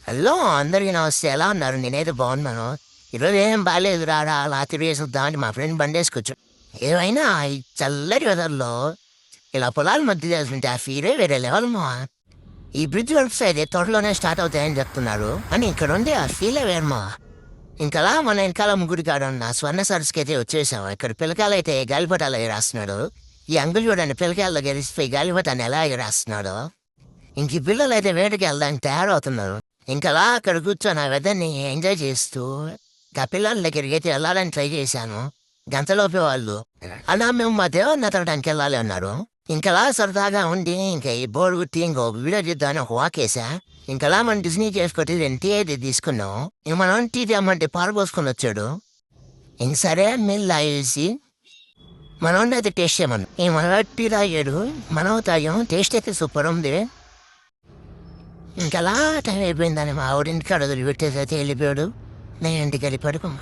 Hello అందరికీ నమస్తే. ఎలా ఉన్నారు? నేనైతే బాగున్నాను. ఈరోజు ఏం బాగాలేదు, రారా అలా తిరిగేసొద్దామని మా ఫ్రెండ్ బండేసుకొచ్చు. ఏమైనా ఈ చల్లటి వెదర్లో ఇలా పొలాల మధ్య చేస్తుంటే ఆ ఫీరే వేరే లెవెల్ మా. ఈ బ్రిడ్జ్ వర్క్స్ అయితే త్వరలోనే స్టార్ట్ అవుతాయని చెప్తున్నారు అని ఇక్కడ ఉండే ఆ ఫీలే వేరమా. ఇంకలా మన వెనకాల ముగ్గురు కాడ ఉన్న స్వర్ణ సరస్సుకి అయితే వచ్చేసాం. ఇక్కడ పిల్లకాయలు అయితే గాలిపటాలు ఎగరేస్తున్నాడు. ఈ అంగులు చూడండి, పిల్లకాయల్లో గెలిచిపోయి గాలిపటాన్ని ఎలా ఎగరేస్తున్నాడు. ఇంక ఈ పిల్లలు అయితే వేటకి వెళ్ళడానికి తయారవుతున్నారు. ఇంకలా అక్కడ కూర్చొని ఆ వెదర్ని ఎంజాయ్ చేస్తూ ఆ పిల్లల దగ్గరికి అయితే వెళ్ళాలని ట్రై చేశాను. గంటలోపే వాళ్ళు అలా మేము మా దేవుడిని ఎతకడానికి వెళ్ళాలి అన్నారు. ఇంకలా సరదాగా ఉండి ఇంకా ఈ బోర్డు గుర్తి ఇంకో వీడియో చేద్దామని ఒక వాక్ వేసా. ఇంకలా మనం డిజ్నీ చేసుకొట్టి టీ అయితే తీసుకున్నాం. ఇంక మనం టీ తెమ్మంటే పాలు పోసుకొని వచ్చాడు. ఇంక సరే మిల్లా వేసి మనం అయితే టేస్ట్ చేయమన్నాం. ఈ మన టీ తాగాడు, మనం తాగాం. టేస్ట్ అయితే సూపర్ ఉంది. ఇంకలా టైం అయిపోయిందని మా ఆవిడింటికి అడుగులు పెట్టేసి అయితే వెళ్ళిపోయాడు. నేను ఇంటికి వెళ్ళి పడుకున్నా.